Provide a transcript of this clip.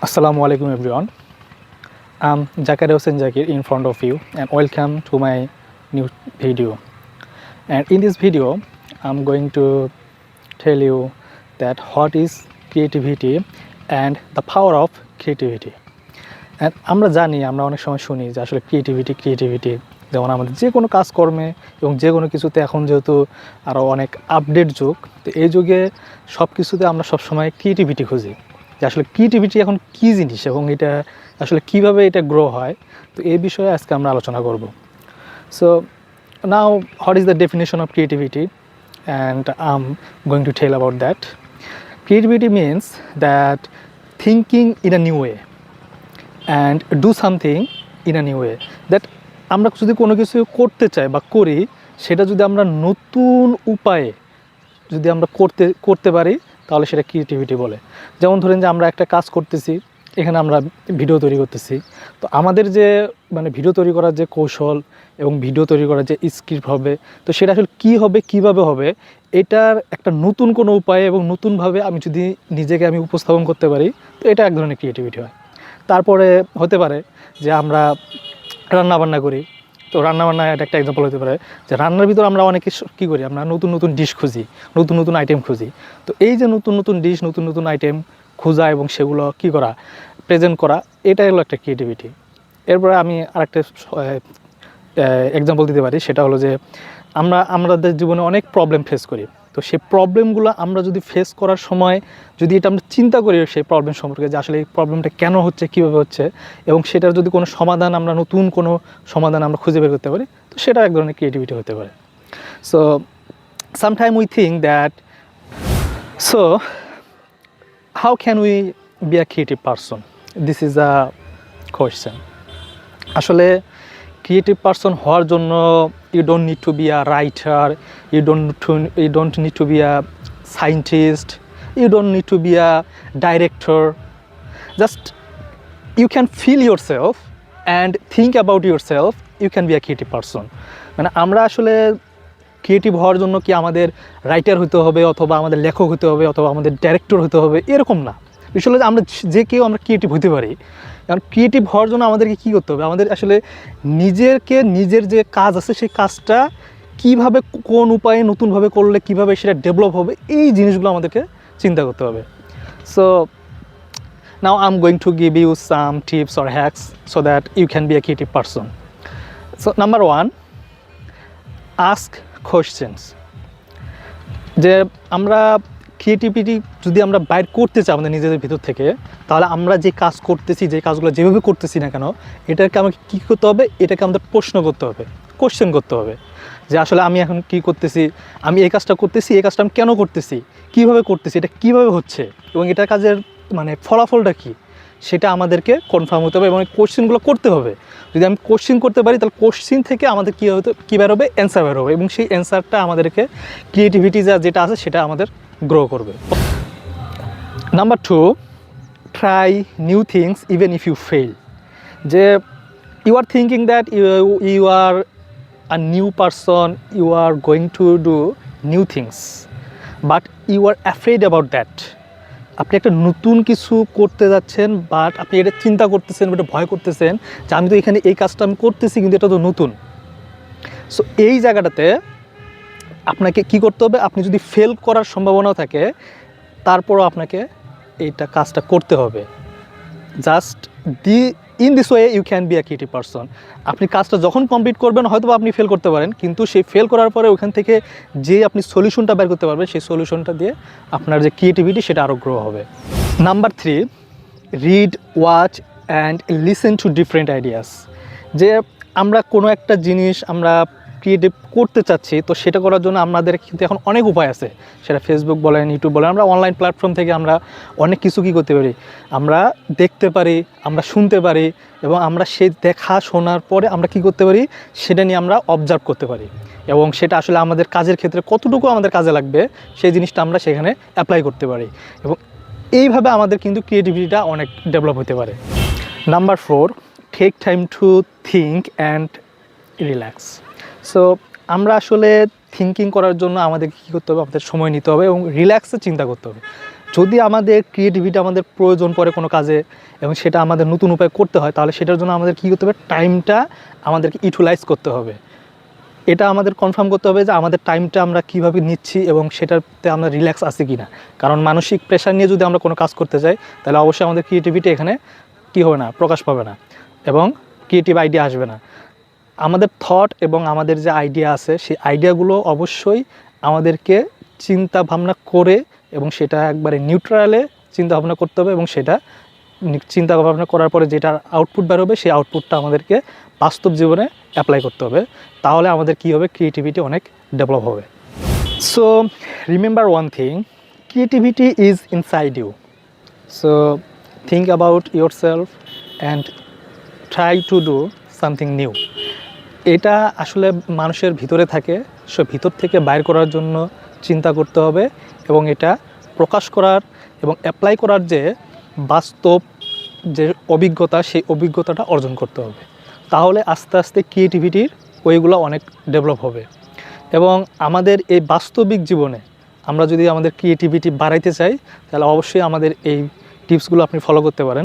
Assalamu alaikum everyone. I'm Zakir Hossain Zakir in front of you and welcome to my new video. And in this video, I'm going to tell you that what is creativity and the power of creativity. And আমরা জানি আমরা অনেক সময় শুনি যে আসলে creativity যেমন আমাদের যে কোনো কাজকর্মে এবং যে কোনো কিছুতে এখন যেহেতু আরও অনেক আপডেট যুগ, তো এই যুগে সব কিছুতে আমরা সবসময় ক্রিয়েটিভিটি খুঁজি যে আসলে ক্রিয়েটিভিটি এখন কী জিনিস এবং এটা আসলে কীভাবে এটা গ্রো হয়। তো এই বিষয়ে আজকে আমরা আলোচনা করব। So now what is the definition of creativity and I am going to tell about that. Creativity means that thinking in a new way and do something in a new way. That আমরা যদি কোনো কিছু করতে চাই বা করি, সেটা যদি আমরা নতুন উপায়ে যদি আমরা করতে পারি তাহলে সেটা ক্রিয়েটিভিটি বলে। যেমন ধরেন যে আমরা একটা কাজ করতেছি, এখানে আমরা ভিডিও তৈরি করতেছি, তো আমাদের যে ভিডিও তৈরি করার যে কৌশল এবং ভিডিও তৈরি করার যে স্ক্রিপ্ট হবে, তো সেটা আসলে কী হবে, কীভাবে হবে, এটার একটা নতুন কোনো উপায়ে এবং নতুনভাবে আমি যদি নিজেকে উপস্থাপন করতে পারি, তো এটা এক ধরনের ক্রিয়েটিভিটি হয়। তারপরে হতে পারে যে আমরা রান্নাবান্না করি, তো রান্নাবান্না এটা একটা এক্সাম্পল হতে পারে যে রান্নার ভিতর আমরা অনেকে কী করি, আমরা নতুন নতুন ডিশ খুঁজি, নতুন নতুন আইটেম খুঁজি। তো এই যে নতুন নতুন ডিশ, নতুন নতুন আইটেম খোঁজা এবং সেগুলো কী করা, প্রেজেন্ট করা, এটাই হলো একটা ক্রিয়েটিভিটি। এরপরে আমি আরেকটা এক্সাম্পল দিতে পারি, সেটা হলো যে আমাদের জীবনে অনেক প্রবলেম ফেস করি। তো সেই প্রবলেমগুলো আমরা যদি ফেস করার সময় যদি এটা আমরা চিন্তা করি সেই প্রবলেম সম্পর্কে, যে আসলে এই প্রবলেমটা কেন হচ্ছে, কীভাবে হচ্ছে, এবং সেটার যদি কোনো সমাধান আমরা নতুন কোনো সমাধান আমরা খুঁজে বের করতে পারি, তো সেটা এক ধরনের ক্রিয়েটিভিটি হতে পারে। So sometime we think that how can we be a creative person, this is a question. আসলে ক্রিয়েটিভ পারসন হওয়ার জন্য you don't need to be a writer, you don't need to be a scientist, you don't need to be a director. Just you can feel your self and think about your self, you can be a creative person. আমরা আসলে creative হওয়ার জন্য কি আমাদের writer হতে হবে, অথবা আমাদের লেখক হতে হবে, অথবা আমাদের ডাইরেক্টর হতে হবে, এরকম না। আসলে আমরা যে কেউ আমরা ক্রিয়েটিভ হতে পারি। কারণ ক্রিয়েটিভ হওয়ার জন্য আমাদেরকে কী করতে হবে, আমাদের আসলে নিজের যে কাজ আছে সেই কাজটা কীভাবে, কোন উপায়ে, নতুনভাবে করলে কীভাবে সেটা ডেভেলপ হবে, এই জিনিসগুলো আমাদেরকে চিন্তা করতে হবে। So now I am going to give you some tips or hacks so that you can be a creative person. So number 1, ask questions. যে আমরা ক্রিয়েটিভিটি যদি আমরা বাইর করতে চাই আমাদের নিজেদের ভিতর থেকে, তাহলে আমরা যে কাজ করতেছি, যে কাজগুলো যেভাবে করতেছি না কেন, এটাকে আমাকে কী করতে হবে, এটাকে আমাদের প্রশ্ন করতে হবে, কোয়েশ্চেন করতে হবে যে আসলে আমি এখন কী করতেছি, আমি এই কাজটা করতেছি, এই কাজটা আমি কেন করতেছি, কীভাবে করতেছি, এটা কীভাবে হচ্ছে, এবং এটার কাজের ফলাফলটা কী, সেটা আমাদেরকে কনফার্ম হতে হবে এবং কোশ্চেনগুলো করতে হবে। যদি আমি কোশ্চেন করতে পারি, তাহলে কোশ্চেন থেকে আমাদের কী বেরোবে, অ্যান্সার বেরোবে, এবং সেই অ্যান্সারটা আমাদেরকে ক্রিয়েটিভিটি যেটা আছে সেটা আমাদের গ্রো করবে। Number 2, try new things even if you fail. যে you are thinking that you are a new person, you are going to do new things, but you are afraid about that. আপনি একটা নতুন কিছু করতে যাচ্ছেন, but আপনি এটা চিন্তা করতেছেন, এটা ভয় করতেছেন যে আমি তো এখানে এই কাজটা আমি করতেছি, কিন্তু এটা তো নতুন। সো এই জায়গাটাতে আপনাকে কি করতে হবে, আপনি যদি ফেল করার সম্ভাবনা থাকে, তারপরও আপনাকে এইটা কাজটা করতে হবে। Just in this way you can be a creative person. আপনি কাজটা যখন কমপ্লিট করবেন, হয়তো আপনি ফেল করতে পারেন, কিন্তু সেই ফেল করার পরে ওখান থেকে যে আপনি সলিউশনটা বের করতে পারবেন, সেই সলিউশনটা দিয়ে আপনার যে ক্রিয়েটিভিটি সেটা আরও গ্রো হবে। Number 3, read, watch and listen to different ideas. যে আমরা কোনো একটা জিনিস আমরা ক্রিয়েটিভ করতে চাচ্ছি, তো সেটা করার জন্য আমাদের কিন্তু এখন অনেক উপায় আছে, সেটা ফেসবুক বলেন, ইউটিউব বলেন, আমরা অনলাইন প্ল্যাটফর্ম থেকে আমরা অনেক কিছু কী করতে পারি, আমরা দেখতে পারি, আমরা শুনতে পারি, এবং আমরা সেই দেখা শোনার পরে আমরা কী করতে পারি, সেটা নিয়ে আমরা অবজার্ভ করতে পারি, এবং সেটা আসলে আমাদের কাজের ক্ষেত্রে কতটুকু আমাদের কাজে লাগবে সেই জিনিসটা আমরা সেখানে অ্যাপ্লাই করতে পারি, এবং এইভাবে আমাদের কিন্তু ক্রিয়েটিভিটিটা অনেক ডেভেলপ হতে পারে। Number 4, take time to think and relax. So আমরা আসলে থিঙ্কিং করার জন্য আমাদের কী করতে হবে, আমাদের সময় নিতে হবে এবং রিল্যাক্সে চিন্তা করতে হবে। যদি আমাদের ক্রিয়েটিভিটি আমাদের প্রয়োজন পড়ে কোনো কাজে এবং সেটা আমাদের নতুন উপায় করতে হয়, তাহলে সেটার জন্য আমাদের কী করতে হবে, টাইমটা আমাদেরকে ইউটিলাইজ করতে হবে। এটা আমাদের কনফার্ম করতে হবে যে আমাদের টাইমটা আমরা কীভাবে নিচ্ছি এবং সেটাতে আমরা রিল্যাক্স আছি কি না। কারণ মানসিক প্রেশার নিয়ে যদি আমরা কোনো কাজ করতে যাই, তাহলে অবশ্যই আমাদের ক্রিয়েটিভিটি এখানে কী হবে না, প্রকাশ পাবে না এবং ক্রিয়েটিভ আইডিয়া আসবে না। আমাদের থট এবং আমাদের যে আইডিয়া আছে সেই আইডিয়াগুলো অবশ্যই আমাদেরকে চিন্তা ভাবনা করে এবং সেটা একবারে নিউট্রালে চিন্তা ভাবনা করতে হবে এবং সেটা চিন্তা ভাবনা করার পরে যেটা আউটপুট বের হবে সেই আউটপুটটা আমাদেরকে বাস্তব জীবনে অ্যাপ্লাই করতে হবে। তাহলে আমাদের কী হবে, ক্রিয়েটিভিটি অনেক ডেভেলপ হবে। So remember one thing, creativity is inside you. So think about your self and try to do something new. এটা আসলে মানুষের ভিতরে থাকে, সো ভিতর থেকে বাইর করার জন্য চিন্তা করতে হবে এবং এটা প্রকাশ করার এবং অ্যাপ্লাই করার যে বাস্তব যে অভিজ্ঞতা, সেই অভিজ্ঞতাটা অর্জন করতে হবে। তাহলে আস্তে আস্তে ক্রিয়েটিভিটির ওইগুলো অনেক ডেভেলপ হবে এবং আমাদের এই বাস্তবিক জীবনে আমরা যদি আমাদের ক্রিয়েটিভিটি বাড়াইতে চাই, তাহলে অবশ্যই আমাদের এই টিপসগুলো আপনি ফলো করতে পারেন।